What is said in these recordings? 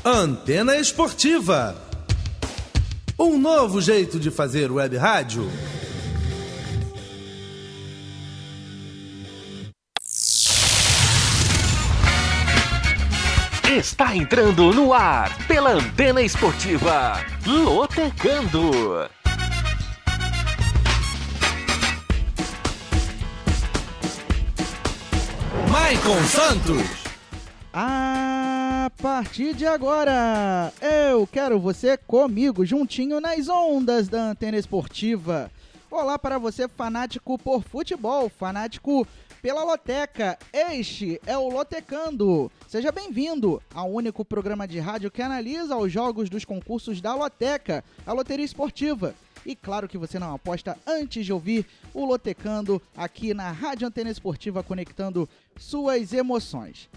Antena Esportiva. Um novo jeito de fazer web rádio. Está entrando no ar pela Antena Esportiva, Lotecando. Maicon Santos. A partir de agora, eu quero você comigo, juntinho nas ondas da Antena Esportiva. Olá para você, fanático por futebol, fanático pela Loteca. Este é o Lotecando. Seja bem-vindo ao único programa de rádio que analisa os jogos dos concursos da Loteca, a Loteria Esportiva. E claro que você não aposta antes de ouvir o Lotecando aqui na Rádio Antena Esportiva, conectando suas emoções.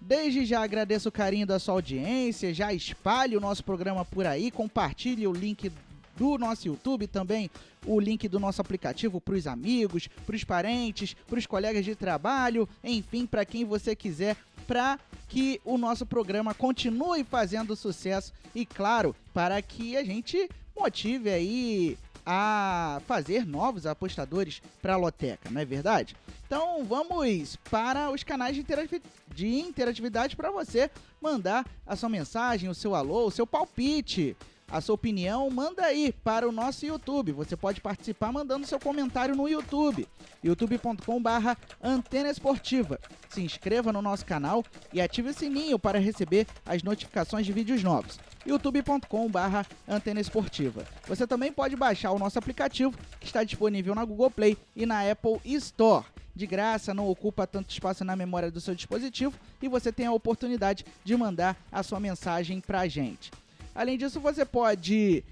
Desde já agradeço o carinho da sua audiência, já espalhe o nosso programa por aí, compartilhe o link do nosso YouTube, também o link do nosso aplicativo para os amigos, para os parentes, para os colegas de trabalho, enfim, para quem você quiser, para que o nosso programa continue fazendo sucesso e, claro, para que a gente motive aí a fazer novos apostadores para a Loteca, não é verdade? Então vamos para os canais de interatividade para você mandar a sua mensagem, o seu alô, o seu palpite, a sua opinião, manda aí para o nosso YouTube. Você pode participar mandando seu comentário no YouTube, youtube.com/Antena Esportiva. Se inscreva no nosso canal e ative o sininho para receber as notificações de vídeos novos. youtube.com/Antena Esportiva. Você também pode baixar o nosso aplicativo, que está disponível na Google Play e na Apple Store. De graça, não ocupa tanto espaço na memória do seu dispositivo e você tem a oportunidade de mandar a sua mensagem para a gente. Além disso, você pode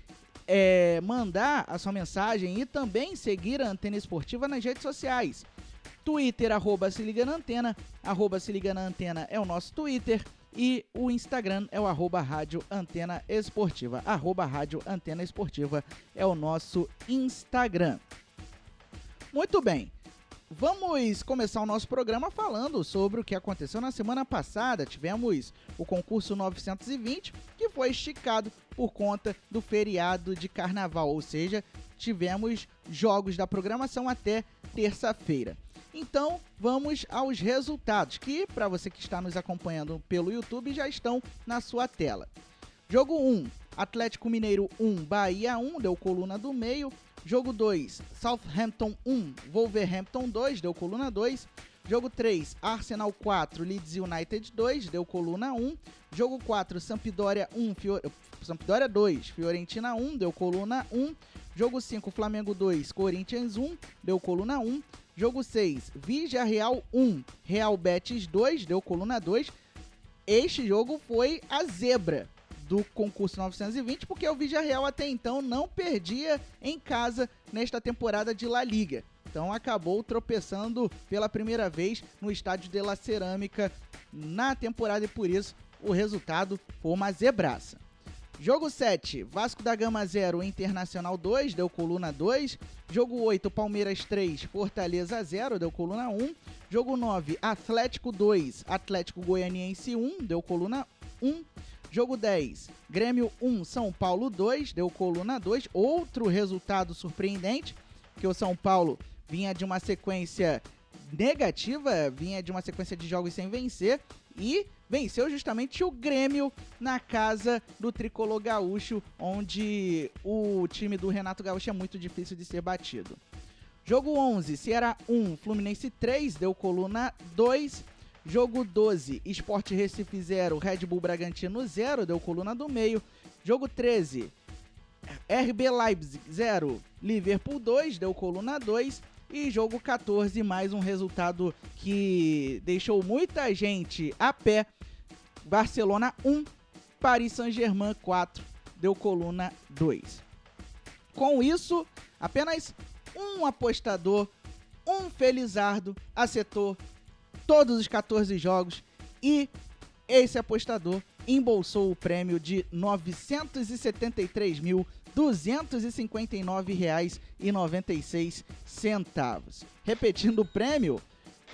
mandar a sua mensagem e também seguir a Antena Esportiva nas redes sociais. Twitter, @se liga na antena, @se liga na antena é o nosso Twitter. E o Instagram é o @Rádio Antena Esportiva. @Rádio Antena Esportiva é o nosso Instagram. Muito bem. Vamos começar o nosso programa falando sobre o que aconteceu na semana passada. Tivemos o concurso 920, que foi esticado por conta do feriado de carnaval, ou seja, tivemos jogos da programação até terça-feira. Então, vamos aos resultados, que para você que está nos acompanhando pelo YouTube já estão na sua tela. Jogo 1, Atlético Mineiro 1, Bahia 1, deu coluna do meio. Jogo 2, Southampton 1, Wolverhampton 2, deu coluna 2. Jogo 3, Arsenal 4, Leeds United 2, deu coluna 1. Jogo 4, Sampdoria 2, Fiorentina 1, deu coluna 1. Jogo 5, Flamengo 2, Corinthians 1, deu coluna 1. Jogo 6, Villarreal 1, Real Betis 2, deu coluna 2. Este jogo foi a zebra do concurso 920, porque o Villarreal até então não perdia em casa nesta temporada de La Liga. Então acabou tropeçando pela primeira vez no estádio de La Cerâmica na temporada e por isso o resultado foi uma zebraça. Jogo 7, Vasco da Gama 0, Internacional 2, deu coluna 2. Jogo 8, Palmeiras 3, Fortaleza 0, deu coluna 1. Jogo 9, Atlético 2, Atlético Goianiense 1, deu coluna 1. Jogo 10, Grêmio 1, São Paulo 2, deu coluna 2. Outro resultado surpreendente, que o São Paulo vinha de uma sequência negativa, vinha de uma sequência de jogos sem vencer e venceu justamente o Grêmio na casa do Tricolor Gaúcho, onde o time do Renato Gaúcho é muito difícil de ser batido. Jogo 11, Ceará 1, Fluminense 3, deu coluna 2. Jogo 12, Sport Recife 0, Red Bull Bragantino 0, deu coluna do meio. Jogo 13, RB Leipzig 0, Liverpool 2, deu coluna 2. E jogo 14, mais um resultado que deixou muita gente a pé. Barcelona 1, Paris Saint-Germain 4, deu coluna 2. Com isso, apenas um apostador, um felizardo, acertou todos os 14 jogos e esse apostador embolsou o prêmio de R$ 973.259,96. Repetindo o prêmio,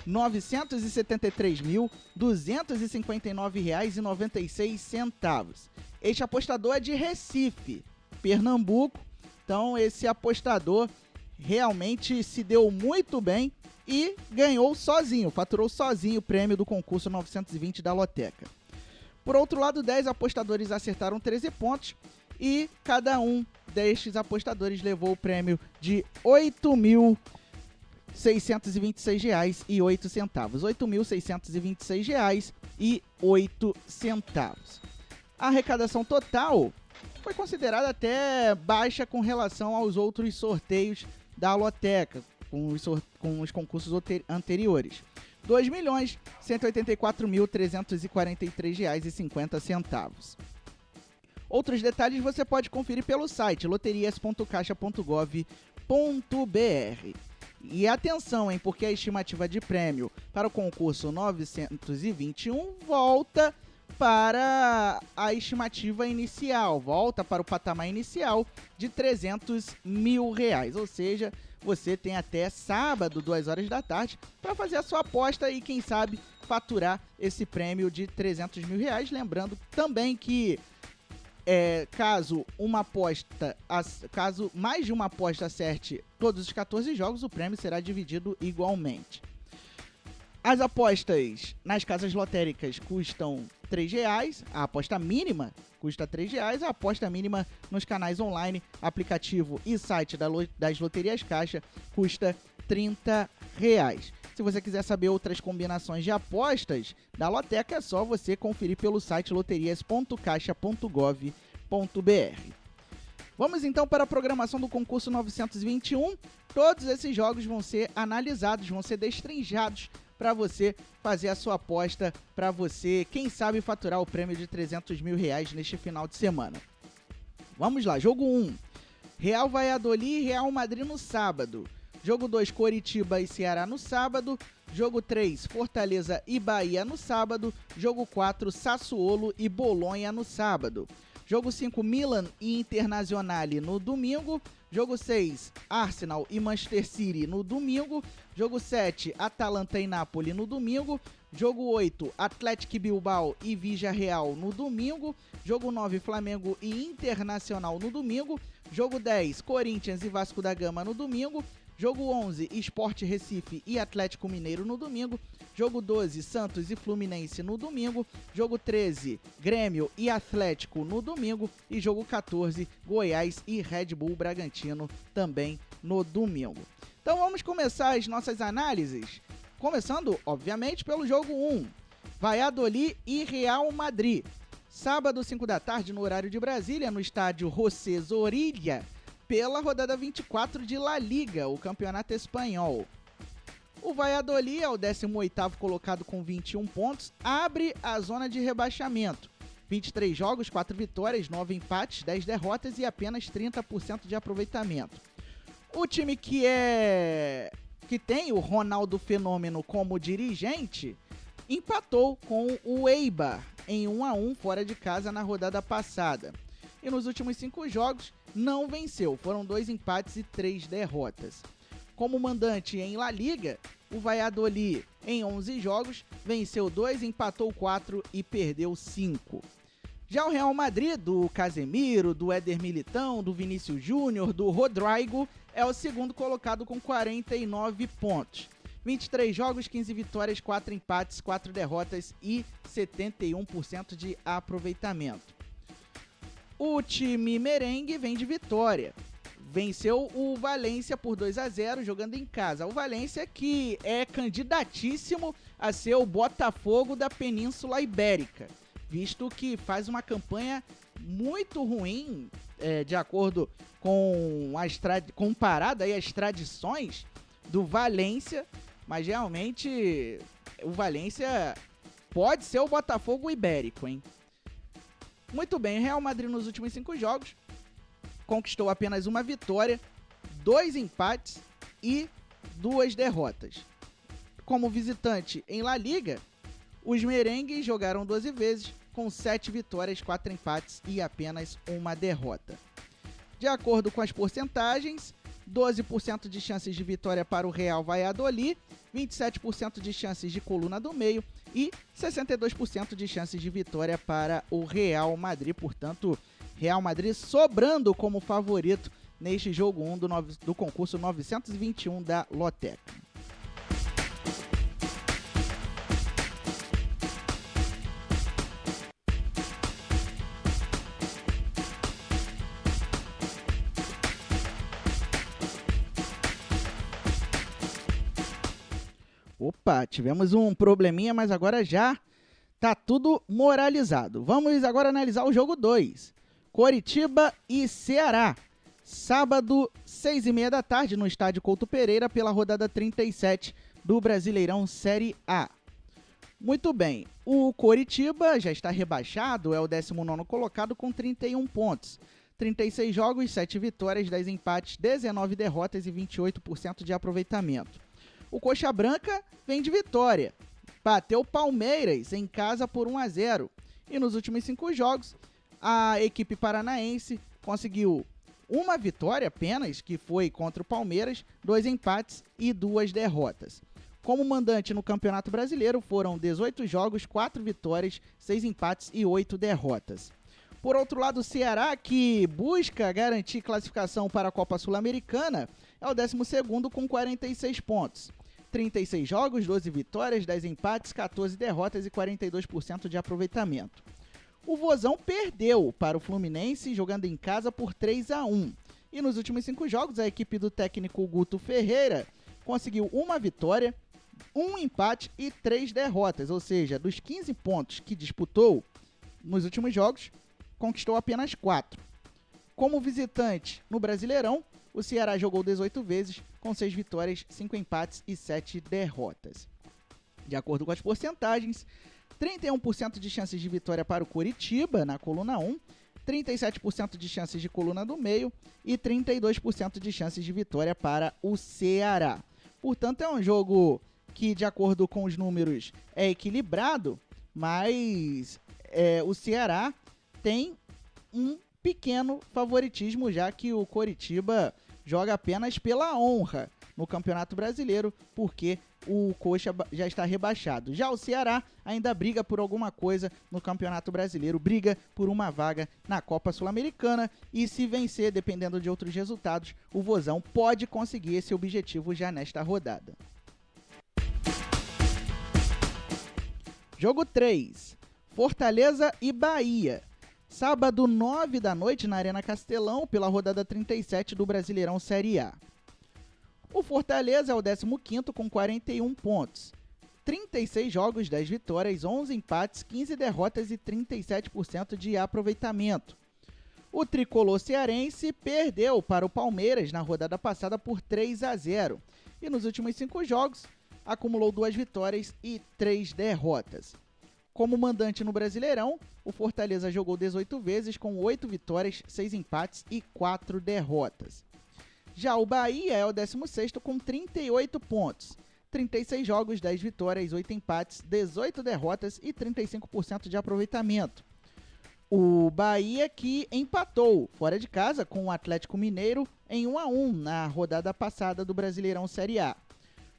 973.259,96. Este apostador é de Recife, Pernambuco. Então esse apostador realmente se deu muito bem e ganhou sozinho, faturou sozinho o prêmio do concurso 920 da Loteca. Por outro lado, 10 apostadores acertaram 13 pontos e cada um destes apostadores levou o prêmio de R$ 8.626,08. R$ 8.626,08. A arrecadação total foi considerada até baixa com relação aos outros sorteios da Loteca, com os concursos anteriores. R$ 2.184.343,50. Outros detalhes você pode conferir pelo site loterias.caixa.gov.br. E atenção, hein, porque a estimativa de prêmio para o concurso 921 volta para a estimativa inicial, volta para o patamar inicial de R$ 300 mil. Ou seja, você tem até sábado, 2 horas da tarde, para fazer a sua aposta e, quem sabe, faturar esse prêmio de R$ 300 mil. Lembrando também que caso mais de uma aposta acerte todos os 14 jogos, o prêmio será dividido igualmente. As apostas nas casas lotéricas custam R$ 3,00, a aposta mínima custa R$ 3,00, a aposta mínima nos canais online, aplicativo e site das Loterias Caixa custa R$ 30,00. Se você quiser saber outras combinações de apostas da Loteca, é só você conferir pelo site loterias.caixa.gov.br. Vamos então para a programação do concurso 921. Todos esses jogos vão ser analisados, vão ser destrinchados para você fazer a sua aposta, para você, quem sabe, faturar o prêmio de R$ 300 mil neste final de semana. Vamos lá, jogo 1, Real Valladolid e Real Madrid no sábado. Jogo 2, Coritiba e Ceará no sábado. Jogo 3, Fortaleza e Bahia no sábado. Jogo 4, Sassuolo e Bolonha no sábado. Jogo 5, Milan e Internazionale no domingo. Jogo 6, Arsenal e Manchester City no domingo. Jogo 7, Atalanta e Napoli no domingo. Jogo 8, Atlético Bilbao e Villarreal no domingo. Jogo 9, Flamengo e Internacional no domingo. Jogo 10, Corinthians e Vasco da Gama no domingo. Jogo 11, Sport Recife e Atlético Mineiro no domingo. Jogo 12, Santos e Fluminense no domingo. Jogo 13, Grêmio e Atlético no domingo. E jogo 14, Goiás e Red Bull Bragantino também no domingo. Então vamos começar as nossas análises. Começando, obviamente, pelo jogo 1, Valladolid e Real Madrid. Sábado, 5 da tarde, no horário de Brasília, no estádio José Zorrilla, pela rodada 24 de La Liga, o campeonato espanhol. O Valladolid é o 18º colocado com 21 pontos, abre a zona de rebaixamento. 23 jogos, 4 vitórias, 9 empates, 10 derrotas e apenas 30% de aproveitamento. O time que tem o Ronaldo Fenômeno como dirigente, empatou com o Eibar em 1-1 fora de casa na rodada passada. E nos últimos 5 jogos não venceu, foram 2 empates e 3 derrotas. Como mandante em La Liga, o Valladolid em 11 jogos venceu 2, empatou 4 e perdeu 5. Já o Real Madrid, do Casemiro, do Éder Militão, do Vinícius Júnior, do Rodrigo, é o segundo colocado com 49 pontos. 23 jogos, 15 vitórias, 4 empates, 4 derrotas e 71% de aproveitamento. O time merengue vem de vitória. Venceu o Valência por 2-0 jogando em casa. O Valência que é candidatíssimo a ser o Botafogo da Península Ibérica, visto que faz uma campanha muito ruim, de acordo com comparado aí às tradições do Valência, mas realmente o Valência pode ser o Botafogo ibérico, hein? Muito bem, o Real Madrid nos últimos 5 jogos conquistou apenas uma vitória, 2 empates e 2 derrotas. Como visitante em La Liga, os merengues jogaram 12 vezes, com 7 vitórias, 4 empates e apenas uma derrota. De acordo com as porcentagens, 12% de chances de vitória para o Real Valladolid, 27% de chances de Coluna do Meio e 62% de chances de vitória para o Real Madrid. Portanto, Real Madrid sobrando como favorito neste jogo 1 do concurso 921 da Lotec. Opa, tivemos um probleminha, mas agora já tá tudo moralizado. Vamos agora analisar o jogo 2. Coritiba e Ceará. Sábado, 6h30 da tarde, no estádio Couto Pereira, pela rodada 37 do Brasileirão Série A. Muito bem, o Coritiba já está rebaixado, é o 19º colocado com 31 pontos. 36 jogos, 7 vitórias, 10 empates, 19 derrotas e 28% de aproveitamento. O Coxa Branca vem de vitória, bateu o Palmeiras em casa por 1-0. E nos últimos 5 jogos, a equipe paranaense conseguiu uma vitória apenas, que foi contra o Palmeiras, 2 empates e 2 derrotas. Como mandante no Campeonato Brasileiro, foram 18 jogos, 4 vitórias, 6 empates e 8 derrotas. Por outro lado, o Ceará, que busca garantir classificação para a Copa Sul-Americana, é o 12º com 46 pontos. 36 jogos, 12 vitórias, 10 empates, 14 derrotas e 42% de aproveitamento. O Vozão perdeu para o Fluminense, jogando em casa por 3-1. E nos últimos 5 jogos, a equipe do técnico Guto Ferreira conseguiu uma vitória, 1 empate e 3 derrotas. Ou seja, dos 15 pontos que disputou nos últimos jogos, conquistou apenas 4. Como visitante no Brasileirão, o Ceará jogou 18 vezes, com 6 vitórias, 5 empates e 7 derrotas. De acordo com as porcentagens, 31% de chances de vitória para o Coritiba, na coluna 1, 37% de chances de coluna do meio e 32% de chances de vitória para o Ceará. Portanto, é um jogo que, de acordo com os números, é equilibrado, mas o Ceará tem um pequeno favoritismo, já que o Coritiba joga apenas pela honra no Campeonato Brasileiro, porque o Coxa já está rebaixado. Já o Ceará ainda briga por alguma coisa no Campeonato Brasileiro, briga por uma vaga na Copa Sul-Americana, e se vencer, dependendo de outros resultados, o Vozão pode conseguir esse objetivo já nesta rodada. Jogo 3, Fortaleza e Bahia. Sábado, 9 da noite, na Arena Castelão, pela rodada 37 do Brasileirão Série A. O Fortaleza é o 15º com 41 pontos. 36 jogos, 10 vitórias, 11 empates, 15 derrotas e 37% de aproveitamento. O tricolor cearense perdeu para o Palmeiras na rodada passada por 3-0. E nos últimos 5 jogos, acumulou 2 vitórias e 3 derrotas. Como mandante no Brasileirão, o Fortaleza jogou 18 vezes com 8 vitórias, 6 empates e 4 derrotas. Já o Bahia é o 16º com 38 pontos. 36 jogos, 10 vitórias, 8 empates, 18 derrotas e 35% de aproveitamento. O Bahia que empatou fora de casa com o Atlético Mineiro em 1-1 na rodada passada do Brasileirão Série A.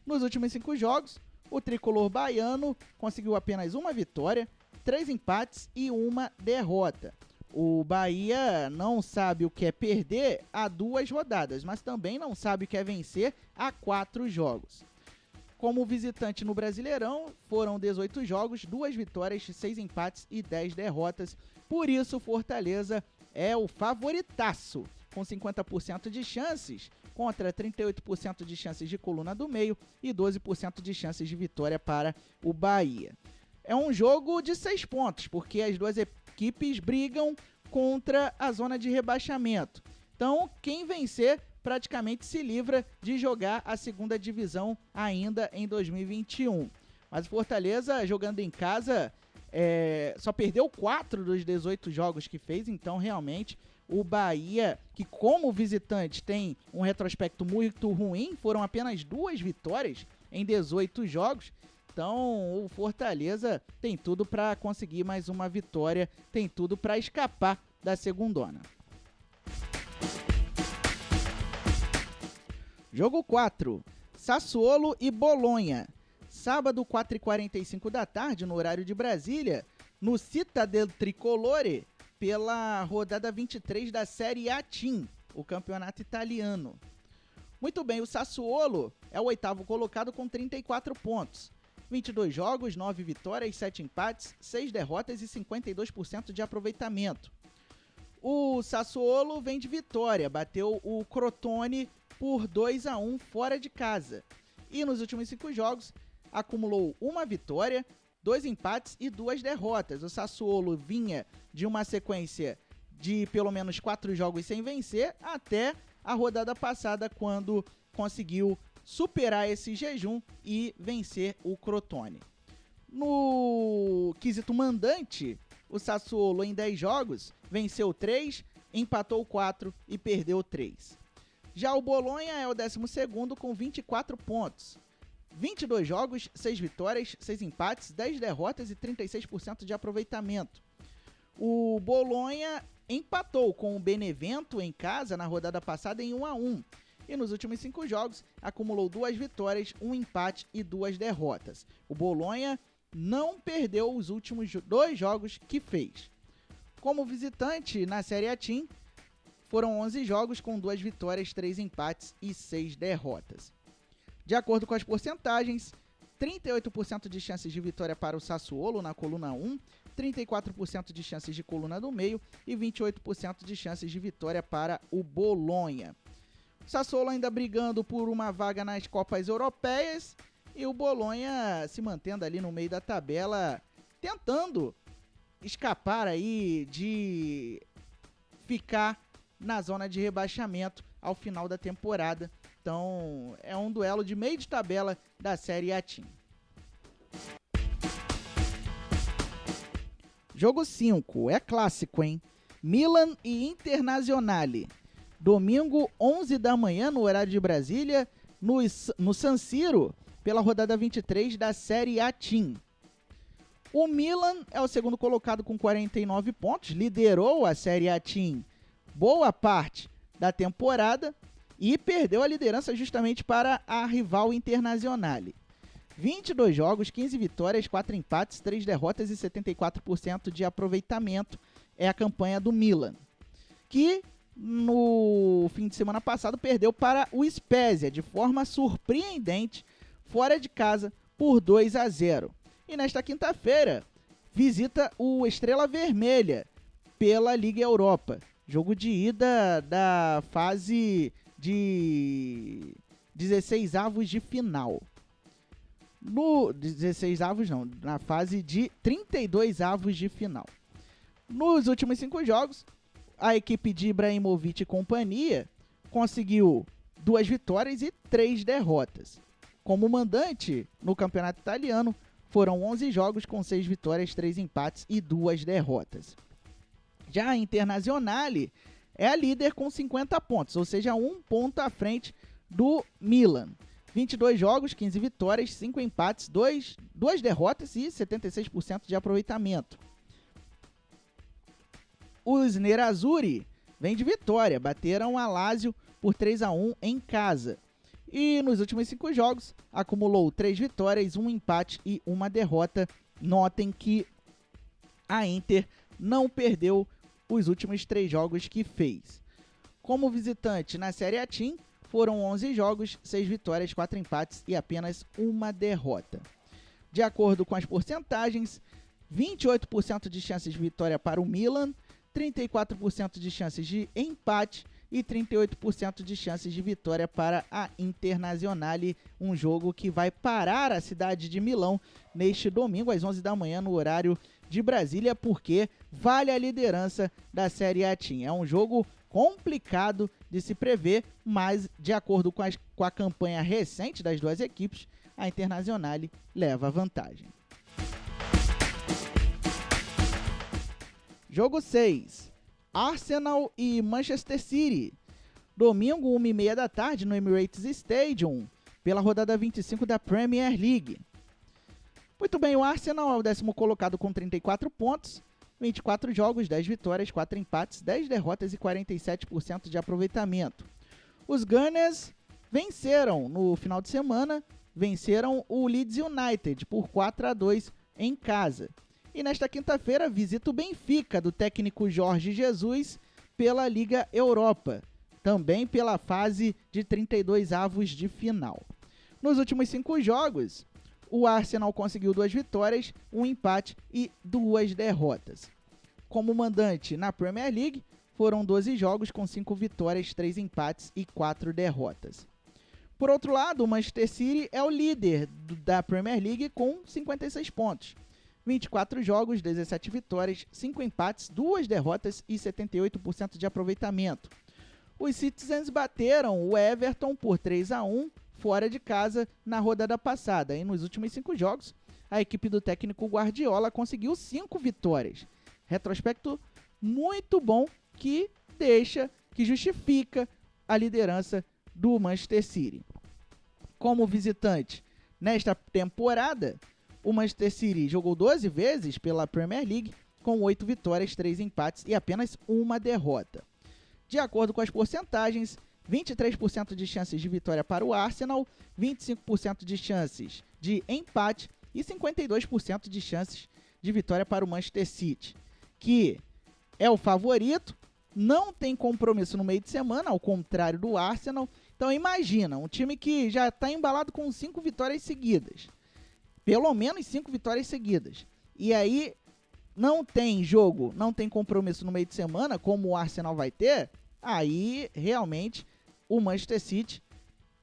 Nos últimos 5 jogos, o tricolor baiano conseguiu apenas uma vitória, 3 empates e 1 derrota. O Bahia não sabe o que é perder há 2 rodadas, mas também não sabe o que é vencer há 4 jogos. Como visitante no Brasileirão, foram 18 jogos, 2 vitórias, 6 empates e 10 derrotas. Por isso, o Fortaleza é o favoritaço, com 50% de chances, contra 38% de chances de coluna do meio e 12% de chances de vitória para o Bahia. É um jogo de 6 pontos, porque as duas equipes brigam contra a zona de rebaixamento. Então, quem vencer praticamente se livra de jogar a segunda divisão ainda em 2021. Mas o Fortaleza, jogando em casa, só perdeu 4 dos 18 jogos que fez, então realmente o Bahia, que como visitante tem um retrospecto muito ruim, foram apenas 2 vitórias em 18 jogos. Então o Fortaleza tem tudo para conseguir mais uma vitória, tem tudo para escapar da segundona. Jogo 4, Sassuolo e Bolonha. Sábado, 4h45 da tarde, no horário de Brasília, no Città del Tricolore, pela rodada 23 da Série A Team, o campeonato italiano. Muito bem, o Sassuolo é o 8º colocado com 34 pontos. 22 jogos, 9 vitórias, 7 empates, 6 derrotas e 52% de aproveitamento. O Sassuolo vem de vitória, bateu o Crotone por 2-1 fora de casa. E nos últimos 5 jogos, acumulou 1 vitória, 2 empates e 2 derrotas. O Sassuolo vinha de uma sequência de pelo menos 4 jogos sem vencer, até a rodada passada, quando conseguiu superar esse jejum e vencer o Crotone. No quesito mandante, o Sassuolo em 10 jogos venceu 3, empatou 4 e perdeu 3. Já o Bolonha é o 12º com 24 pontos. 22 jogos, 6 vitórias, 6 empates, 10 derrotas e 36% de aproveitamento. O Bolonha empatou com o Benevento em casa na rodada passada em 1-1. E nos últimos 5 jogos, acumulou 2 vitórias, 1 empate e 2 derrotas. O Bolonha não perdeu os últimos 2 jogos que fez. Como visitante na Série A Team, foram 11 jogos com 2 vitórias, 3 empates e 6 derrotas. De acordo com as porcentagens, 38% de chances de vitória para o Sassuolo na coluna 1, 34% de chances de coluna do meio e 28% de chances de vitória para o Bolonha. O Sassuolo ainda brigando por uma vaga nas Copas Europeias e o Bolonha se mantendo ali no meio da tabela, tentando escapar aí de ficar na zona de rebaixamento ao final da temporada. Então é um duelo de meio de tabela da Série A Team. Jogo 5, é clássico, hein? Milan e Internazionale. Domingo, 11 da manhã, no horário de Brasília, no San Siro, pela rodada 23 da Série A Team. O Milan é o segundo colocado com 49 pontos, liderou a Série A Team boa parte da temporada e perdeu a liderança justamente para a rival Internazionale. 22 jogos, 15 vitórias, 4 empates, 3 derrotas e 74% de aproveitamento é a campanha do Milan, que no fim de semana passado perdeu para o Spezia de forma surpreendente fora de casa por 2-0. E nesta quinta-feira visita o Estrela Vermelha pela Liga Europa, jogo de ida da fase de 16avos de final. No 16avos não, na fase de 32avos de final. Nos últimos 5 jogos, a equipe de Ibrahimovic e companhia conseguiu 2 vitórias e 3 derrotas. Como mandante no campeonato italiano, foram 11 jogos com 6 vitórias, 3 empates e 2 derrotas. Já a Internazionale é a líder com 50 pontos, ou seja, 1 ponto à frente do Milan. 22 jogos, 15 vitórias, 5 empates, 2 derrotas e 76% de aproveitamento. Os Nerazzurri vêm de vitória, bateram a Lazio por 3-1 em casa. E nos últimos 5 jogos, acumulou 3 vitórias, 1 empate e 1 derrota. Notem que a Inter não perdeu os últimos 3 jogos que fez. Como visitante na Série A Team, foram 11 jogos, 6 vitórias, 4 empates e apenas 1 derrota. De acordo com as porcentagens, 28% de chances de vitória para o Milan, 34% de chances de empate e 38% de chances de vitória para a Internazionale, um jogo que vai parar a cidade de Milão neste domingo às 11 da manhã no horário de Brasília, porque vale a liderança da Série A Team. É um jogo complicado de se prever, mas de acordo com a campanha recente das duas equipes, a Internazionale leva vantagem. Jogo 6, Arsenal e Manchester City. Domingo, 1h30 da tarde, no Emirates Stadium, pela rodada 25 da Premier League. Muito bem, o Arsenal é o 10º colocado com 34 pontos, 24 jogos, 10 vitórias, 4 empates, 10 derrotas e 47% de aproveitamento. Os Gunners venceram no final de semana, venceram o Leeds United por 4-2 em casa. E nesta quinta-feira visita o Benfica, do técnico Jorge Jesus, pela Liga Europa, também pela fase de 32 avos de final. Nos últimos 5 jogos, o Arsenal conseguiu 2 vitórias, 1 empate e 2 derrotas. Como mandante na Premier League, foram 12 jogos com 5 vitórias, 3 empates e 4 derrotas. Por outro lado, o Manchester City é o líder da Premier League com 56 pontos. 24 jogos, 17 vitórias, 5 empates, 2 derrotas e 78% de aproveitamento. Os Citizens bateram o Everton por 3-1 fora de casa na rodada passada. E nos últimos 5 jogos, a equipe do técnico Guardiola conseguiu 5 vitórias. Retrospecto muito bom que justifica a liderança do Manchester City. Como visitante, nesta temporada, o Manchester City jogou 12 vezes pela Premier League, com 8 vitórias, 3 empates e apenas 1 derrota. De acordo com as porcentagens, 23% de chances de vitória para o Arsenal, 25% de chances de empate e 52% de chances de vitória para o Manchester City, que é o favorito, não tem compromisso no meio de semana, ao contrário do Arsenal. Então imagina, um time que já está embalado com 5 vitórias seguidas. Pelo menos 5 vitórias seguidas. E aí não tem jogo, não tem compromisso no meio de semana, como o Arsenal vai ter, aí realmente o Manchester City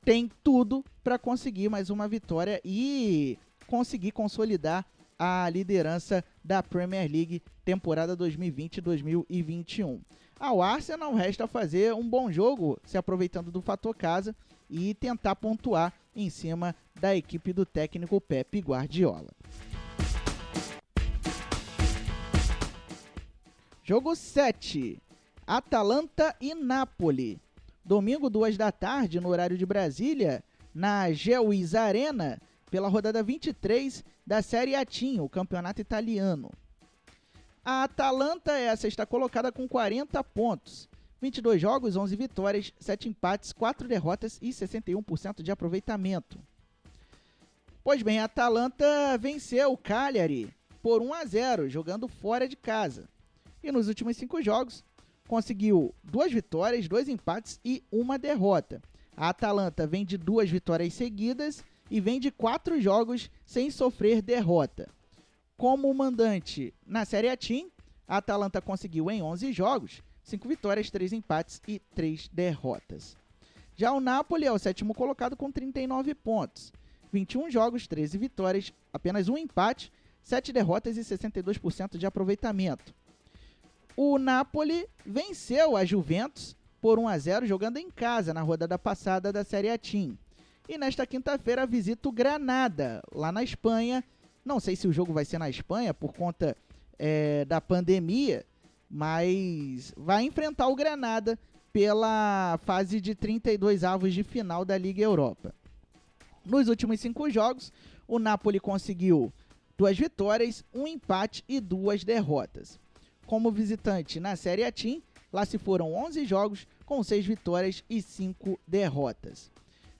tem tudo para conseguir mais uma vitória e conseguir consolidar a liderança da Premier League temporada 2020-2021. Ao Arsenal resta fazer um bom jogo, se aproveitando do fator casa e tentar pontuar em cima da equipe do técnico Pep Guardiola. Jogo 7, Atalanta e Napoli. Domingo, 2 da tarde, no horário de Brasília, na Gewiss Arena, pela rodada 23 da Série A TIM, o campeonato italiano. A Atalanta é a sexta colocada com 40 pontos. 22 jogos, 11 vitórias, 7 empates, 4 derrotas e 61% de aproveitamento. Pois bem, a Atalanta venceu o Cagliari por 1-0, jogando fora de casa. E nos últimos 5 jogos, conseguiu 2 vitórias, 2 empates e 1 derrota. A Atalanta vem de 2 vitórias seguidas e vem de 4 jogos sem sofrer derrota. Como mandante na Série A TIM, a Atalanta conseguiu em 11 jogos 5 vitórias, 3 empates e 3 derrotas. Já o Napoli é o sétimo colocado com 39 pontos. 21 jogos, 13 vitórias, apenas 1 empate, 7 derrotas e 62% de aproveitamento. O Napoli venceu a Juventus por 1-0 jogando em casa na rodada passada da Série A TIM. E nesta quinta-feira visita o Granada, lá na Espanha. Não sei se o jogo vai ser na Espanha por conta da pandemia, mas vai enfrentar o Granada pela fase de 32 avos de final da Liga Europa. Nos últimos 5 jogos, o Napoli conseguiu 2 vitórias, 1 empate e 2 derrotas. Como visitante na Série A TIM, lá se foram 11 jogos com 6 vitórias e 5 derrotas.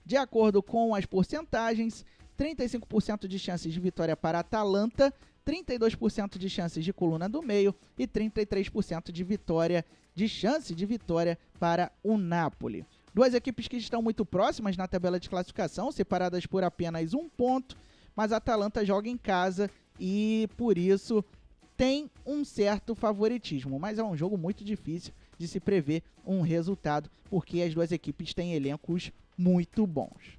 De acordo com as porcentagens, 35% de chances de vitória para a Atalanta, 32% de chances de coluna do meio e 33% de chance de vitória para o Napoli. Duas equipes que estão muito próximas na tabela de classificação, separadas por apenas 1 ponto, mas a Atalanta joga em casa e por isso tem um certo favoritismo, mas é um jogo muito difícil de se prever um resultado, porque as duas equipes têm elencos muito bons.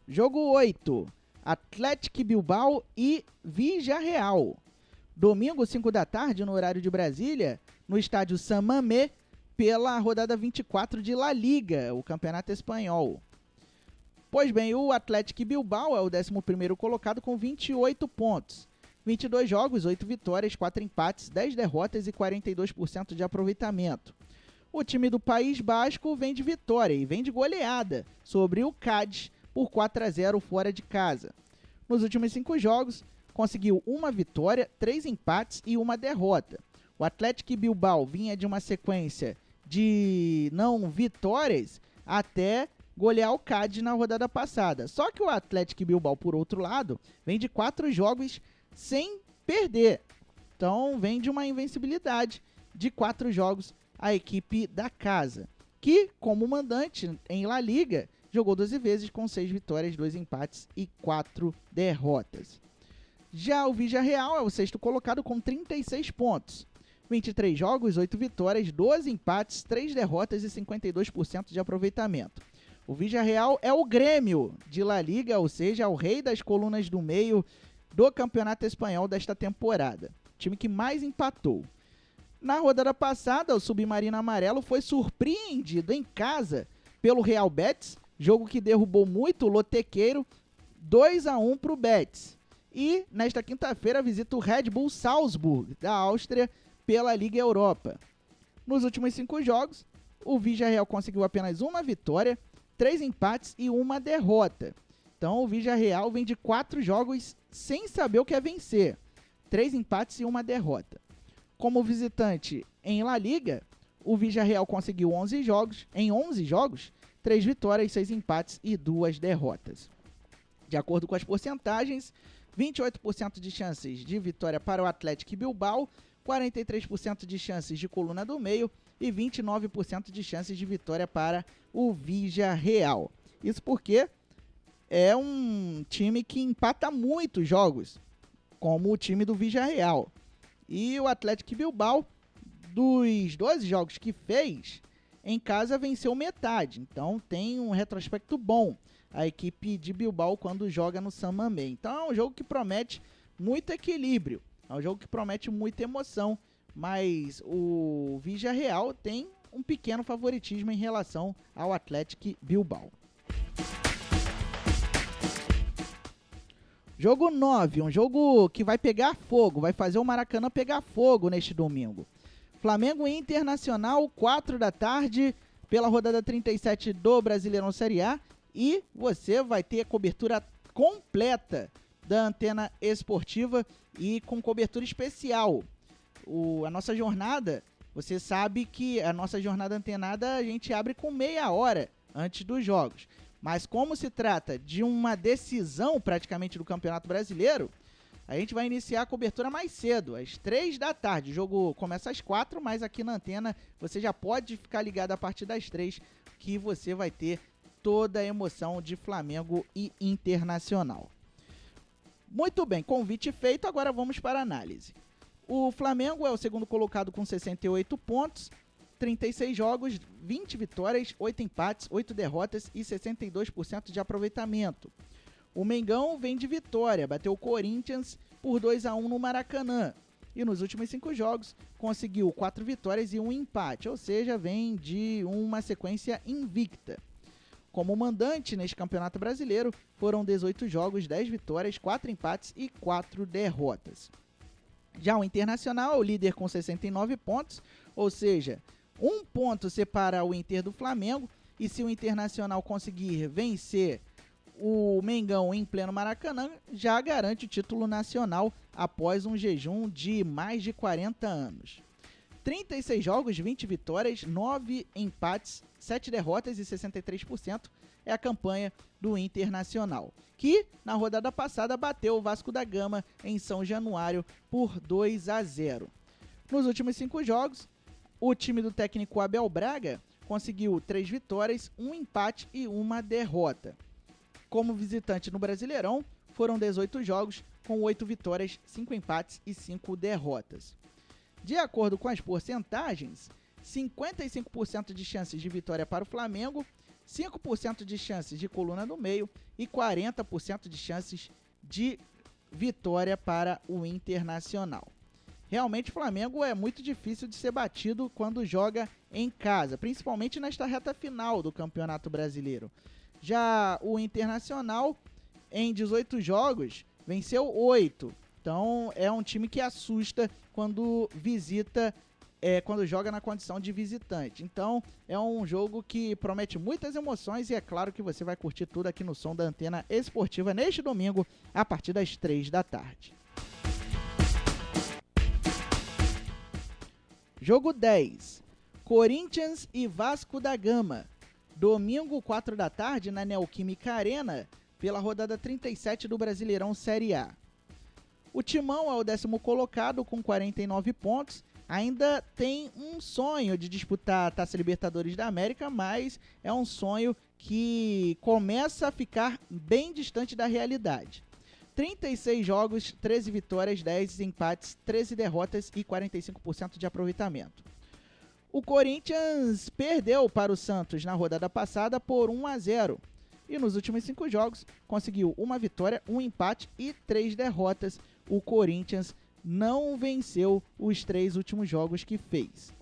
Jogo 8, Athletic Bilbao e Villarreal. Domingo, 5 da tarde, no horário de Brasília, no estádio San Mamés, pela rodada 24 de La Liga, o campeonato espanhol. Pois bem, o Athletic Bilbao é o 11º colocado com 28 pontos. 22 jogos, 8 vitórias, 4 empates, 10 derrotas e 42% de aproveitamento. O time do País Basco vem de vitória e vem de goleada sobre o Cádiz por 4-0 fora de casa. Nos últimos 5 jogos, conseguiu 1 vitória, 3 empates e 1 derrota. O Athletic Bilbao vinha de uma sequência de não vitórias até golear o Cádiz na rodada passada. Só que o Athletic Bilbao, por outro lado, vem de 4 jogos sem perder. Então vem de uma invencibilidade de 4 jogos a equipe da casa, que como mandante em La Liga jogou 12 vezes com 6 vitórias, 2 empates e 4 derrotas. Já o Villarreal é o sexto colocado com 36 pontos. 23 jogos, 8 vitórias, 12 empates, 3 derrotas e 52% de aproveitamento. O Villarreal é o Grêmio de La Liga, ou seja, é o rei das colunas do meio do Campeonato Espanhol desta temporada. Time que mais empatou. Na rodada passada, o Submarino Amarelo foi surpreendido em casa pelo Real Betis, jogo que derrubou muito o lotequeiro, 2-1 para o Betis. E nesta quinta-feira visita o Red Bull Salzburg, da Áustria, pela Liga Europa. Nos últimos 5 jogos, o Villarreal conseguiu apenas uma vitória, 3 empates e uma derrota. Então o Villarreal vem de 4 jogos sem saber o que é vencer, 3 empates e uma derrota. Como visitante em La Liga, o Villarreal conseguiu 11 jogos, 3 vitórias, 6 empates e 2 derrotas. De acordo com as porcentagens, 28% de chances de vitória para o Athletic Bilbao, 43% de chances de coluna do meio e 29% de chances de vitória para o Villarreal. Isso porque é um time que empata muitos jogos, como o time do Villarreal. E o Athletic Bilbao, dos 12 jogos que fez, em casa venceu metade. Então tem um retrospecto bom a equipe de Bilbao quando joga no San Mamés. Então é um jogo que promete muito equilíbrio. É um jogo que promete muita emoção, mas o Villarreal tem um pequeno favoritismo em relação ao Athletic Bilbao. Jogo 9, um jogo que vai pegar fogo, vai fazer o Maracanã pegar fogo neste domingo. Flamengo e Internacional, 4 da tarde, pela rodada 37 do Brasileirão Série A, e você vai ter a cobertura completa da Antena Esportiva e com cobertura especial. A nossa jornada, você sabe que a nossa jornada antenada a gente abre com meia hora antes dos jogos. Mas como se trata de uma decisão praticamente do Campeonato Brasileiro, a gente vai iniciar a cobertura mais cedo, às 3 da tarde. O jogo começa às 4, mas aqui na antena você já pode ficar ligado a partir das 3, que você vai ter toda a emoção de Flamengo e Internacional. Muito bem, convite feito, agora vamos para a análise. O Flamengo é o segundo colocado com 68 pontos, 36 jogos, 20 vitórias, 8 empates, 8 derrotas e 62% de aproveitamento. O Mengão vem de vitória, bateu o Corinthians por 2-1 no Maracanã. E nos últimos 5 jogos conseguiu 4 vitórias e 1 empate, ou seja, vem de uma sequência invicta. Como mandante neste Campeonato Brasileiro, foram 18 jogos, 10 vitórias, 4 empates e 4 derrotas. Já o Internacional, o líder com 69 pontos, ou seja, 1 ponto separa o Inter do Flamengo, e se o Internacional conseguir vencer o Mengão em pleno Maracanã, já garante o título nacional após um jejum de mais de 40 anos. 36 jogos, 20 vitórias, 9 empates, 7 derrotas e 63% é a campanha do Internacional, que na rodada passada bateu o Vasco da Gama em São Januário por 2-0. Nos últimos 5 jogos, o time do técnico Abel Braga conseguiu 3 vitórias, 1 empate e 1 derrota. Como visitante no Brasileirão, foram 18 jogos com 8 vitórias, 5 empates e 5 derrotas. De acordo com as porcentagens, 55% de chances de vitória para o Flamengo, 5% de chances de coluna no meio e 40% de chances de vitória para o Internacional. Realmente o Flamengo é muito difícil de ser batido quando joga em casa, principalmente nesta reta final do Campeonato Brasileiro. Já o Internacional, em 18 jogos, venceu 8. Então é um time que assusta quando visita, quando joga na condição de visitante. Então é um jogo que promete muitas emoções e é claro que você vai curtir tudo aqui no som da Antena Esportiva neste domingo, a partir das 3 da tarde. Jogo 10. Corinthians e Vasco da Gama. Domingo, 4 da tarde, na Neoquímica Arena, pela rodada 37 do Brasileirão Série A. O Timão é o 10º colocado com 49 pontos. Ainda tem um sonho de disputar a Taça Libertadores da América, mas é um sonho que começa a ficar bem distante da realidade. 36 jogos, 13 vitórias, 10 empates, 13 derrotas e 45% de aproveitamento. O Corinthians perdeu para o Santos na rodada passada por 1-0 e nos últimos 5 jogos conseguiu uma vitória, um empate e 3 derrotas. O Corinthians não venceu os 3 últimos jogos que fez.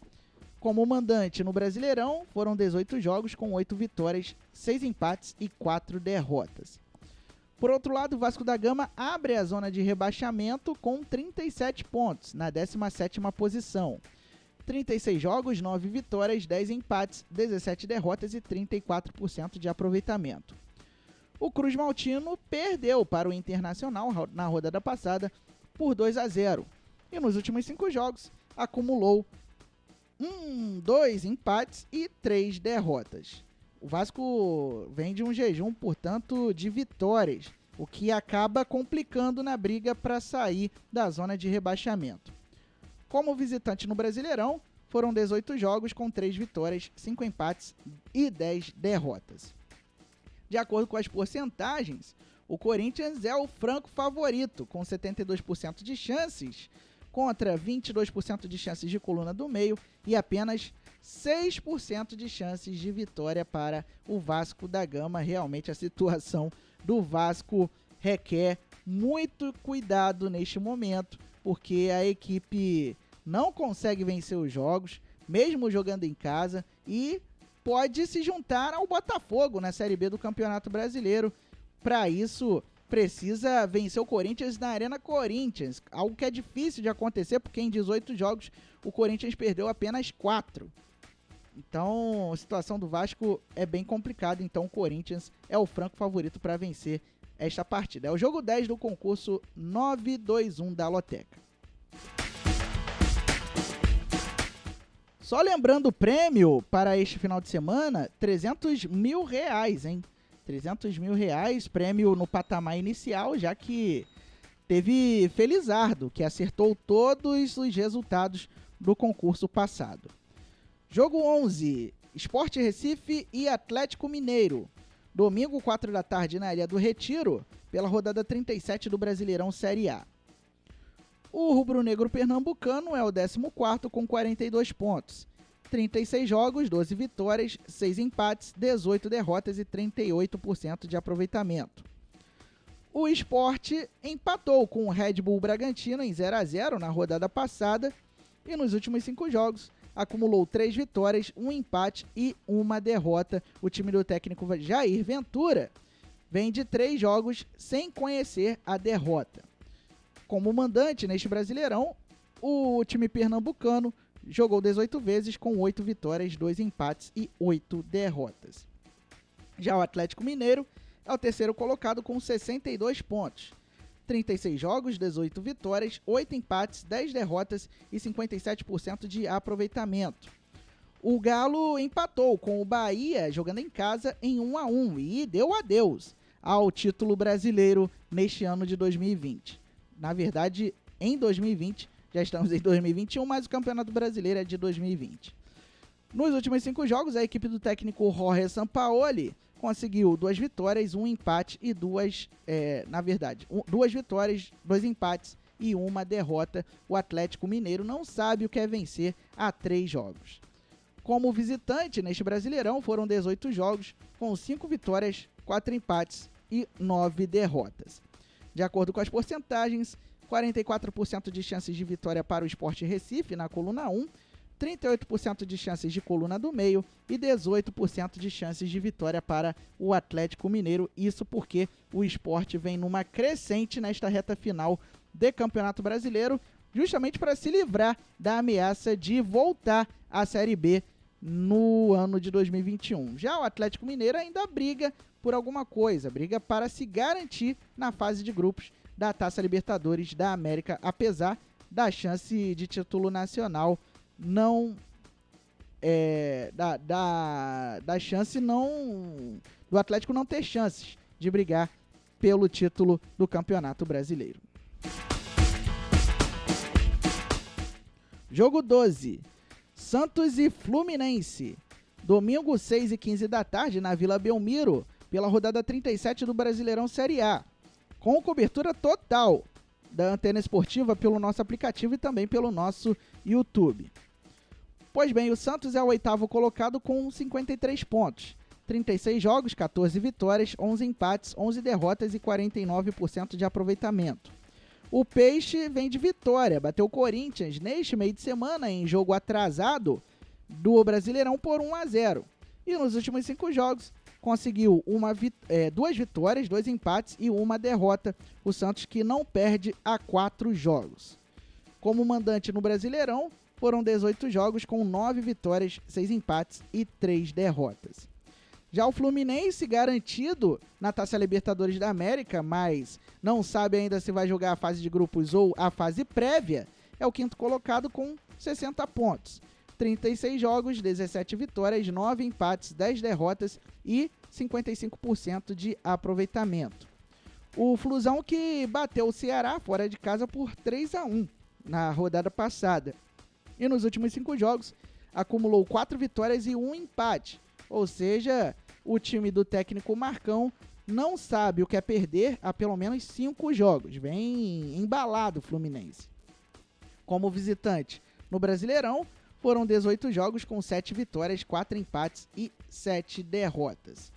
Como mandante no Brasileirão, foram 18 jogos com 8 vitórias, 6 empates e 4 derrotas. Por outro lado, o Vasco da Gama abre a zona de rebaixamento com 37 pontos, na 17ª posição. 36 jogos, 9 vitórias, 10 empates, 17 derrotas e 34% de aproveitamento. O Cruz Maltino perdeu para o Internacional na rodada passada por 2-0 e nos últimos 5 jogos acumulou 2 empates e 3 derrotas. O Vasco vem de um jejum, portanto, de vitórias, o que acaba complicando na briga para sair da zona de rebaixamento. Como visitante no Brasileirão, foram 18 jogos com 3 vitórias, 5 empates e 10 derrotas. De acordo com as porcentagens, o Corinthians é o franco favorito, com 72% de chances, contra 22% de chances de coluna do meio e apenas 6% de chances de vitória para o Vasco da Gama. Realmente a situação do Vasco requer muito cuidado neste momento, porque a equipe não consegue vencer os jogos, mesmo jogando em casa, e pode se juntar ao Botafogo na Série B do Campeonato Brasileiro. Para isso, precisa vencer o Corinthians na Arena Corinthians, algo que é difícil de acontecer, porque em 18 jogos o Corinthians perdeu apenas 4. Então, a situação do Vasco é bem complicada, então o Corinthians é o franco favorito para vencer esta partida. É o jogo 10 do concurso 921 da Loteca. Só lembrando o prêmio para este final de semana, R$300 mil, hein? R$300 mil, prêmio no patamar inicial, já que teve Felizardo, que acertou todos os resultados do concurso passado. Jogo 11, Sport Recife e Atlético Mineiro. Domingo, 4 da tarde, na Ilha do Retiro, pela rodada 37 do Brasileirão Série A. O rubro-negro pernambucano é o 14º com 42 pontos. 36 jogos, 12 vitórias, 6 empates, 18 derrotas e 38% de aproveitamento. O Sport empatou com o Red Bull Bragantino em 0-0 na rodada passada e nos últimos 5 jogos acumulou 3 vitórias, 1 empate e 1 derrota. O time do técnico Jair Ventura vem de 3 jogos sem conhecer a derrota. Como mandante neste Brasileirão, o time pernambucano jogou 18 vezes com 8 vitórias, 2 empates e 8 derrotas. Já o Atlético Mineiro é o terceiro colocado com 62 pontos. 36 jogos, 18 vitórias, 8 empates, 10 derrotas e 57% de aproveitamento. O Galo empatou com o Bahia jogando em casa em 1-1 e deu adeus ao título brasileiro neste ano de 2020. Na verdade, em 2020, já estamos em 2021, mas o Campeonato Brasileiro é de 2020. Nos últimos 5 jogos, a equipe do técnico Jorge Sampaoli conseguiu 2 vitórias, 1 empate e 2 vitórias, 2 empates e 1 derrota. O Atlético Mineiro não sabe o que é vencer há 3 jogos. Como visitante neste Brasileirão, foram 18 jogos, com 5 vitórias, 4 empates e 9 derrotas. De acordo com as porcentagens, 44% de chances de vitória para o Sport Recife na coluna 1, 38% de chances de coluna do meio e 18% de chances de vitória para o Atlético Mineiro. Isso porque o Sport vem numa crescente nesta reta final de Campeonato Brasileiro, justamente para se livrar da ameaça de voltar à Série B no ano de 2021. Já o Atlético Mineiro ainda briga por alguma coisa, briga para se garantir na fase de grupos da Taça Libertadores da América, apesar da chance de título nacional não da chance não... do Atlético não ter chances de brigar pelo título do Campeonato Brasileiro. Jogo 12. Santos e Fluminense. Domingo, 6h15 da tarde, na Vila Belmiro, pela rodada 37 do Brasileirão Série A. Com cobertura total da Antena Esportiva pelo nosso aplicativo e também pelo nosso YouTube. Pois bem, o Santos é o 8º colocado com 53 pontos. 36 jogos, 14 vitórias, 11 empates, 11 derrotas e 49% de aproveitamento. O Peixe vem de vitória, bateu o Corinthians neste meio de semana em jogo atrasado do Brasileirão por 1-0. E nos últimos 5 jogos conseguiu 2 vitórias, 2 empates e 1 derrota. O Santos que não perde há 4 jogos. Como mandante no Brasileirão, foram 18 jogos com 9 vitórias, 6 empates e 3 derrotas. Já o Fluminense, garantido na Taça Libertadores da América, mas não sabe ainda se vai jogar a fase de grupos ou a fase prévia, é o 5º colocado com 60 pontos. 36 jogos, 17 vitórias, 9 empates, 10 derrotas e 55% de aproveitamento. O Flusão que bateu o Ceará fora de casa por 3-1 na rodada passada. E nos últimos 5 jogos acumulou 4 vitórias e 1 empate. Ou seja, o time do técnico Marcão não sabe o que é perder há pelo menos 5 jogos. Vem embalado o Fluminense. Como visitante no Brasileirão, foram 18 jogos com 7 vitórias, 4 empates e 7 derrotas.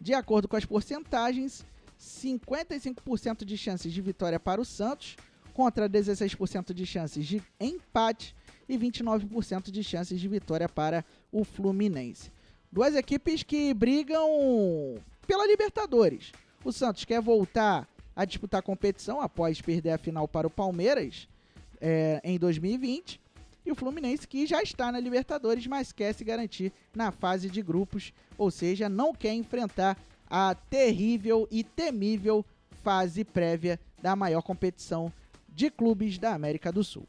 De acordo com as porcentagens, 55% de chances de vitória para o Santos, contra 16% de chances de empate e 29% de chances de vitória para o Fluminense. Duas equipes que brigam pela Libertadores. O Santos quer voltar a disputar a competição após perder a final para o Palmeiras em 2020. E o Fluminense que já está na Libertadores, mas quer se garantir na fase de grupos. Ou seja, não quer enfrentar a terrível e temível fase prévia da maior competição de clubes da América do Sul.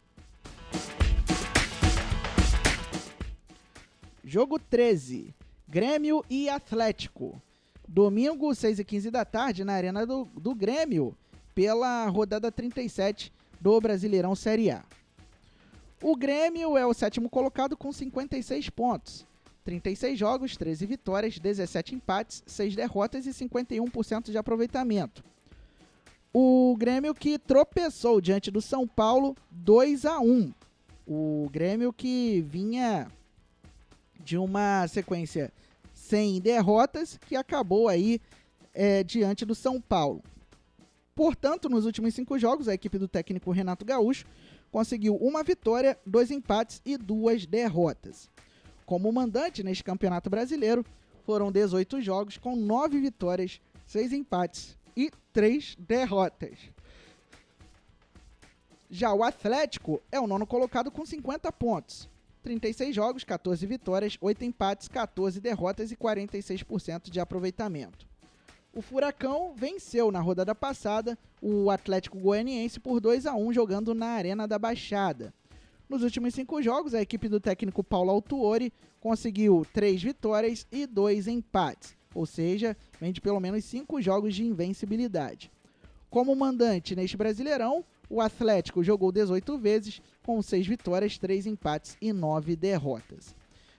Jogo 13. Grêmio e Atlético. Domingo, 6h15 da tarde, na Arena do Grêmio, pela rodada 37 do Brasileirão Série A. O Grêmio é o 7º colocado com 56 pontos. 36 jogos, 13 vitórias, 17 empates, 6 derrotas e 51% de aproveitamento. O Grêmio que tropeçou diante do São Paulo 2-1. O Grêmio que vinha de uma sequência sem derrotas, que acabou aí diante do São Paulo. Portanto, nos últimos 5 jogos, a equipe do técnico Renato Gaúcho conseguiu 1 vitória, 2 empates e 2 derrotas. Como mandante neste Campeonato Brasileiro, foram 18 jogos com 9 vitórias, 6 empates e 3 derrotas. Já o Atlético é o 9º colocado com 50 pontos. 36 jogos, 14 vitórias, 8 empates, 14 derrotas e 46% de aproveitamento. O Furacão venceu na rodada passada o Atlético Goianiense por 2-1 jogando na Arena da Baixada. Nos últimos 5 jogos, a equipe do técnico Paulo Autuori conseguiu 3 vitórias e 2 empates, ou seja, vem de pelo menos 5 jogos de invencibilidade. Como mandante neste Brasileirão, o Atlético jogou 18 vezes, com 6 vitórias, 3 empates e 9 derrotas.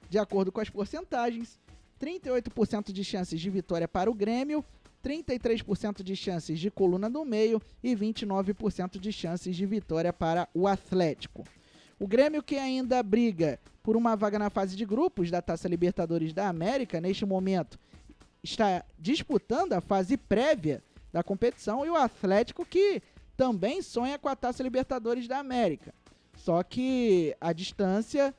De acordo com as porcentagens, 38% de chances de vitória para o Grêmio, 33% de chances de coluna do meio e 29% de chances de vitória para o Atlético. O Grêmio, que ainda briga por uma vaga na fase de grupos da Taça Libertadores da América, neste momento está disputando a fase prévia da competição, e o Atlético que também sonha com a Taça Libertadores da América. Só que a distância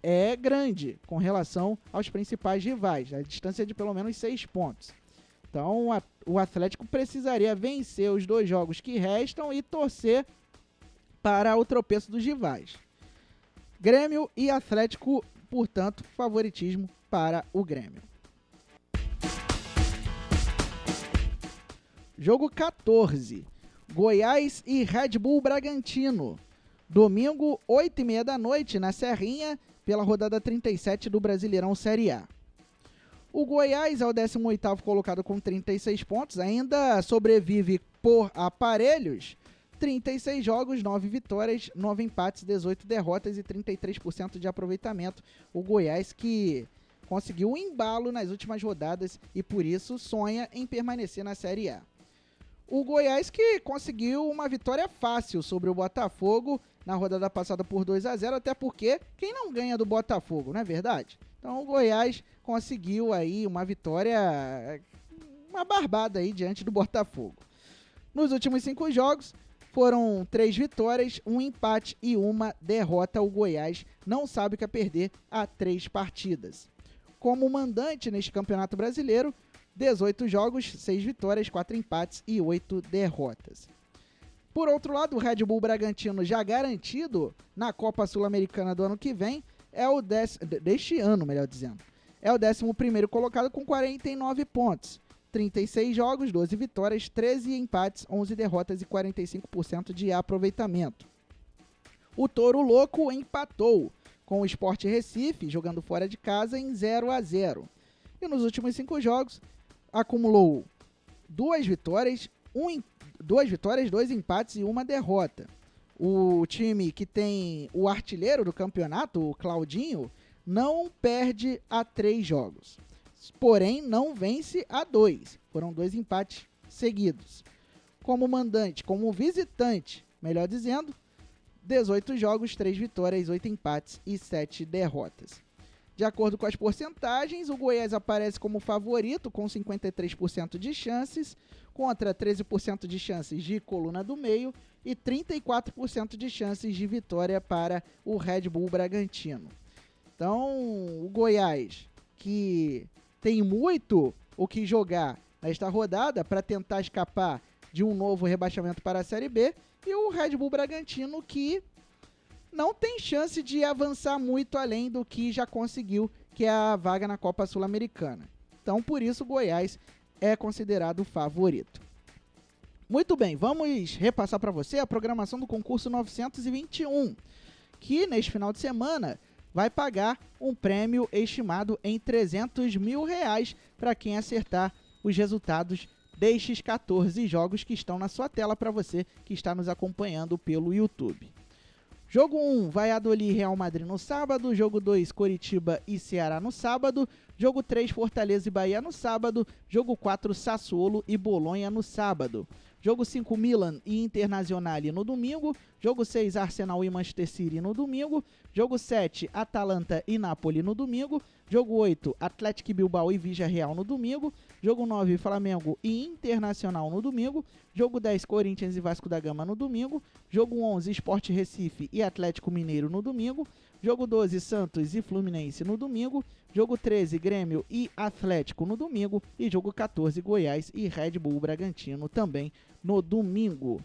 é grande com relação aos principais rivais. A distância é de pelo menos 6 pontos. Então o Atlético precisaria vencer os 2 jogos que restam e torcer para o tropeço dos rivais. Grêmio e Atlético, portanto, favoritismo para o Grêmio. Jogo 14. Goiás e Red Bull Bragantino. Domingo, 8h30 da noite, na Serrinha, pela rodada 37 do Brasileirão Série A. O Goiás é o 18º colocado com 36 pontos, ainda sobrevive por aparelhos. 36 jogos, 9 vitórias, 9 empates, 18 derrotas e 33% de aproveitamento. O Goiás que conseguiu um embalo nas últimas rodadas e por isso sonha em permanecer na Série A. O Goiás que conseguiu uma vitória fácil sobre o Botafogo na rodada passada por 2-0, até porque quem não ganha do Botafogo, não é verdade? Então o Goiás conseguiu aí uma vitória, uma barbada aí diante do Botafogo. Nos últimos 5 jogos foram 3 vitórias, 1 empate e 1 derrota. O Goiás não sabe o que é perder há 3 partidas. Como mandante neste Campeonato Brasileiro, 18 jogos, 6 vitórias, 4 empates e 8 derrotas. Por outro lado, o Red Bull Bragantino, já garantido na Copa Sul-Americana do ano que vem, deste ano, melhor dizendo, é o 11º colocado com 49 pontos. 36 jogos, 12 vitórias, 13 empates, 11 derrotas e 45% de aproveitamento. O Touro Louco empatou com o Sport Recife, jogando fora de casa, em 0-0. E nos últimos 5 jogos, acumulou 2 vitórias, 2 empates e 1 derrota. O time que tem o artilheiro do campeonato, o Claudinho, não perde há 3 jogos. Porém, não vence há 2. Foram 2 empates seguidos. Como mandante, como visitante, melhor dizendo, 18 jogos, 3 vitórias, 8 empates e 7 derrotas. De acordo com as porcentagens, o Goiás aparece como favorito com 53% de chances, contra 13% de chances de coluna do meio e 34% de chances de vitória para o Red Bull Bragantino. Então, o Goiás, que tem muito o que jogar nesta rodada para tentar escapar de um novo rebaixamento para a Série B, e o Red Bull Bragantino, que não tem chance de avançar muito além do que já conseguiu, que é a vaga na Copa Sul-Americana. Então, por isso, o Goiás é considerado favorito. Muito bem, vamos repassar para você a programação do concurso 921, que neste final de semana vai pagar um prêmio estimado em R$300 mil para quem acertar os resultados destes 14 jogos que estão na sua tela para você que está nos acompanhando pelo YouTube. Jogo 1, Valladolid e Real Madrid no sábado. Jogo 2, Coritiba e Ceará no sábado. Jogo 3, Fortaleza e Bahia no sábado. Jogo 4, Sassuolo e Bolonha no sábado. Jogo 5, Milan e Internazionale no domingo. Jogo 6, Arsenal e Manchester City no domingo. Jogo 7, Atalanta e Napoli no domingo. Jogo 8, Atlético Bilbao e Villarreal no domingo. Jogo 9, Flamengo e Internacional no domingo. Jogo 10, Corinthians e Vasco da Gama no domingo. Jogo 11, Sport Recife e Atlético Mineiro no domingo. Jogo 12, Santos e Fluminense no domingo. Jogo 13, Grêmio e Atlético no domingo. E jogo 14, Goiás e Red Bull Bragantino também no domingo.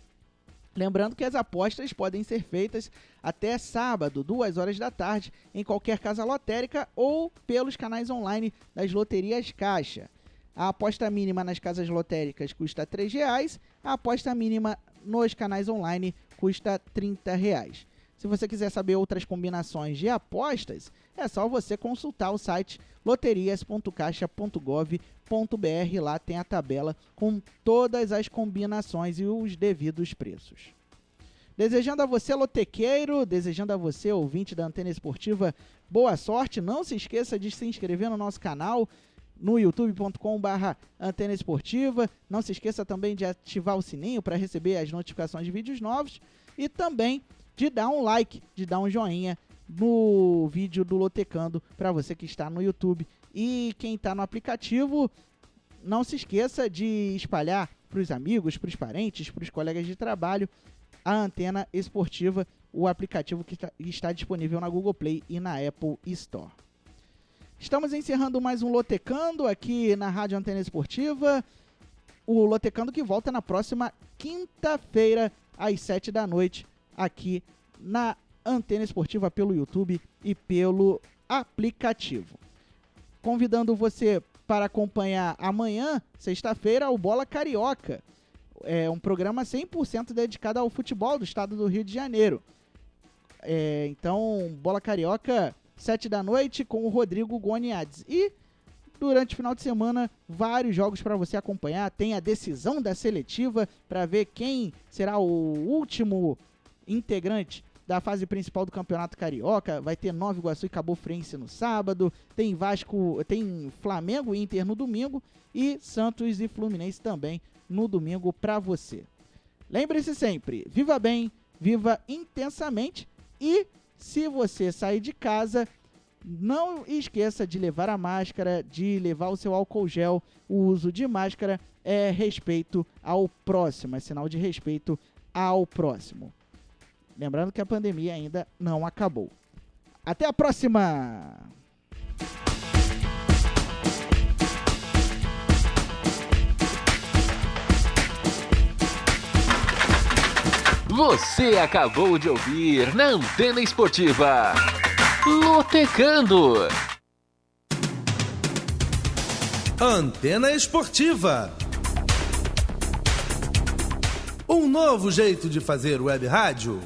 Lembrando que as apostas podem ser feitas até sábado, 2 horas da tarde, em qualquer casa lotérica ou pelos canais online das loterias Caixa. A aposta mínima nas casas lotéricas custa R$3, a aposta mínima nos canais online custa R$30. Se você quiser saber outras combinações de apostas, é só você consultar o site loterias.caixa.gov.br. Lá tem a tabela com todas as combinações e os devidos preços. Desejando a você, lotequeiro, desejando a você, ouvinte da Antena Esportiva, boa sorte. Não se esqueça de se inscrever no nosso canal no youtube.com/Antena Esportiva. Não se esqueça também de ativar o sininho para receber as notificações de vídeos novos e também de dar um like, de dar um joinha no vídeo do Lotecando para você que está no YouTube. E quem está no aplicativo, não se esqueça de espalhar para os amigos, para os parentes, para os colegas de trabalho a Antena Esportiva, o aplicativo que está disponível na Google Play e na Apple Store. Estamos encerrando mais um Lotecando aqui na Rádio Antena Esportiva. O Lotecando que volta na próxima quinta-feira, às 7 da noite, aqui na Antena Esportiva, pelo YouTube e pelo aplicativo. Convidando você para acompanhar amanhã, sexta-feira, o Bola Carioca. É um programa 100% dedicado ao futebol do estado do Rio de Janeiro. Então, Bola Carioca, 7 da noite, com o Rodrigo Goniades. E durante o final de semana, vários jogos para você acompanhar. Tem a decisão da seletiva para ver quem será o último integrante da fase principal do Campeonato Carioca. Vai ter Nova Iguaçu e Cabo Friense no sábado. Tem Flamengo e Inter no domingo. E Santos e Fluminense também no domingo para você. Lembre-se sempre, viva bem, viva intensamente. E se você sair de casa, não esqueça de levar a máscara, de levar o seu álcool gel. O uso de máscara é respeito ao próximo, é sinal de respeito ao próximo. Lembrando que a pandemia ainda não acabou. Até a próxima! Você acabou de ouvir na Antena Esportiva Lotecando. Antena Esportiva. Um novo jeito de fazer web rádio.